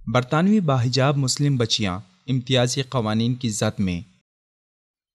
برطانوی باحجاب مسلم بچیاں امتیازی قوانین کی زد میں۔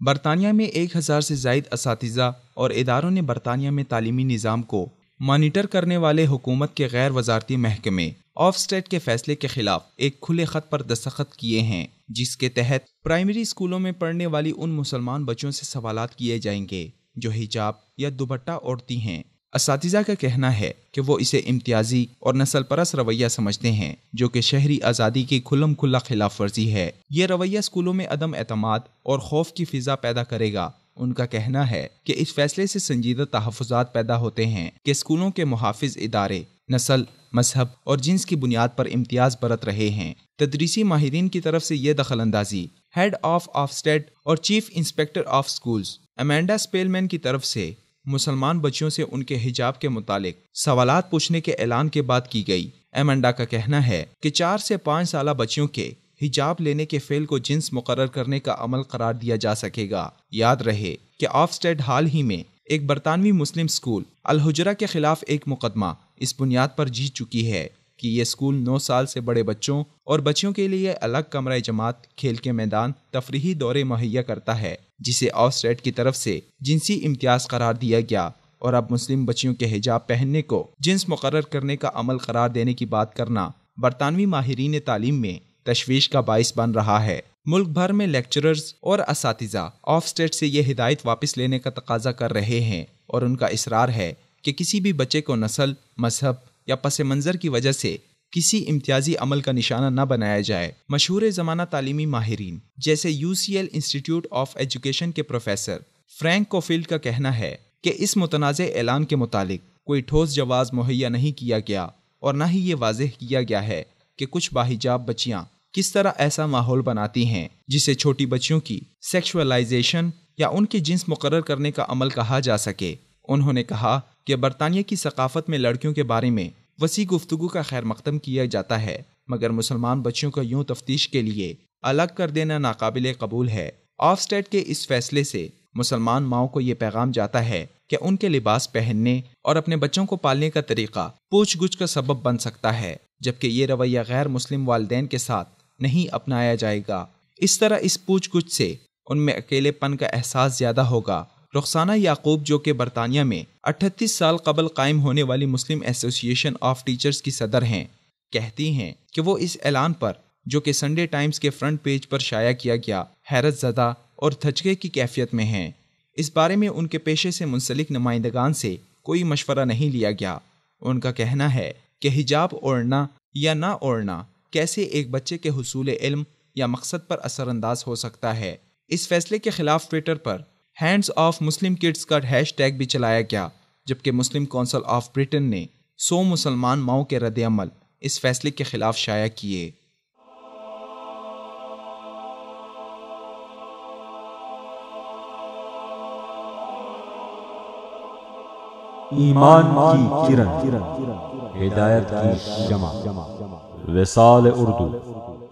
برطانیہ میں 1000 سے زائد اساتذہ اور اداروں نے برطانیہ میں تعلیمی نظام کو مانیٹر کرنے والے حکومت کے غیر وزارتی محکمے آفسٹیڈ کے فیصلے کے خلاف ایک کھلے خط پر دستخط کیے ہیں، جس کے تحت پرائمری اسکولوں میں پڑھنے والی ان مسلمان بچوں سے سوالات کیے جائیں گے جو حجاب یا دوپٹہ اوڑھتی ہیں۔ اساتذہ کا کہنا ہے کہ وہ اسے امتیازی اور نسل پرست رویہ سمجھتے ہیں، جو کہ شہری آزادی کی کھلم کھلا خلاف ورزی ہے۔ یہ رویہ اسکولوں میں عدم اعتماد اور خوف کی فضا پیدا کرے گا۔ ان کا کہنا ہے کہ اس فیصلے سے سنجیدہ تحفظات پیدا ہوتے ہیں کہ اسکولوں کے محافظ ادارے نسل، مذہب اور جنس کی بنیاد پر امتیاز برت رہے ہیں۔ تدریسی ماہرین کی طرف سے یہ دخل اندازی ہیڈ آف آفسٹیڈ اور چیف انسپیکٹر آف اسکولز ایمانڈا سپیلمین کی طرف سے مسلمان بچیوں سے ان کے حجاب کے متعلق سوالات پوچھنے کے اعلان کے بعد کی گئی۔ ایمانڈا کا کہنا ہے کہ 4 سے 5 سالہ بچیوں کے حجاب لینے کے فعل کو جنس مقرر کرنے کا عمل قرار دیا جا سکے گا۔ یاد رہے کہ آفسٹیڈ حال ہی میں ایک برطانوی مسلم اسکول الحجرہ کے خلاف ایک مقدمہ اس بنیاد پر جیت چکی ہے کہ یہ اسکول 9 سال سے بڑے بچوں اور بچیوں کے لیے الگ کمرہ جماعت، کھیل کے میدان، تفریحی دورے مہیا کرتا ہے، جسے آفسٹیڈ کی طرف سے جنسی امتیاز قرار دیا گیا، اور اب مسلم بچیوں کے حجاب پہننے کو جنس مقرر کرنے کا عمل قرار دینے کی بات کرنا برطانوی ماہرین تعلیم میں تشویش کا باعث بن رہا ہے۔ ملک بھر میں لیکچررز اور اساتذہ آفسٹیڈ سے یہ ہدایت واپس لینے کا تقاضا کر رہے ہیں، اور ان کا اصرار ہے کہ کسی بھی بچے کو نسل، مذہب یا پس منظر کی وجہ سے کسی امتیازی عمل کا نشانہ نہ بنایا جائے۔ مشہور زمانہ تعلیمی ماہرین جیسے UCL انسٹیٹیوٹ آف ایجوکیشن کے پروفیسر فرینک کوفیلڈ کا کہنا ہے کہ اس متنازع اعلان کے متعلق کوئی ٹھوس جواز مہیا نہیں کیا گیا، اور نہ ہی یہ واضح کیا گیا ہے کہ کچھ باحجاب بچیاں کس طرح ایسا ماحول بناتی ہیں جسے چھوٹی بچیوں کی سیکشولائزیشن یا ان کی جنس مقرر کرنے کا عمل کہا جا سکے۔ انہوں نے کہا کہ برطانیہ کی ثقافت میں لڑکیوں کے بارے میں وسیع گفتگو کا خیر مقدم کیا جاتا ہے، مگر مسلمان بچیوں کا یوں تفتیش کے لیے الگ کر دینا ناقابل قبول ہے۔ آفسٹیڈ کے اس فیصلے سے مسلمان ماؤں کو یہ پیغام جاتا ہے کہ ان کے لباس پہننے اور اپنے بچوں کو پالنے کا طریقہ پوچھ گچھ کا سبب بن سکتا ہے، جبکہ یہ رویہ غیر مسلم والدین کے ساتھ نہیں اپنایا جائے گا۔ اس طرح اس پوچھ گچھ سے ان میں اکیلے پن کا احساس زیادہ ہوگا۔ رخسانہ یعقوب، جو کہ برطانیہ میں 38 سال قبل قائم ہونے والی مسلم ایسوسی ایشن آف ٹیچرز کی صدر ہیں، کہتی ہیں کہ وہ اس اعلان پر، جو کہ سنڈے ٹائمز کے فرنٹ پیج پر شائع کیا گیا، حیرت زدہ اور دھچکے کی کیفیت میں ہیں۔ اس بارے میں ان کے پیشے سے منسلک نمائندگان سے کوئی مشورہ نہیں لیا گیا۔ ان کا کہنا ہے کہ حجاب اوڑھنا یا نہ اوڑھنا کیسے ایک بچے کے حصول علم یا مقصد پر اثر انداز ہو سکتا ہے۔ اس فیصلے کے خلاف Twitter per hands of Muslim kids کا ہیش ٹیگ بھی چلایا گیا، جبکہ مسلم کونسل آف برٹن نے 100 مسلمان ماؤں کے رد عمل اس فیصلے کے خلاف شائع کیے۔ ایمان کی کرن، ہدایت کی شمع، وصال اردو۔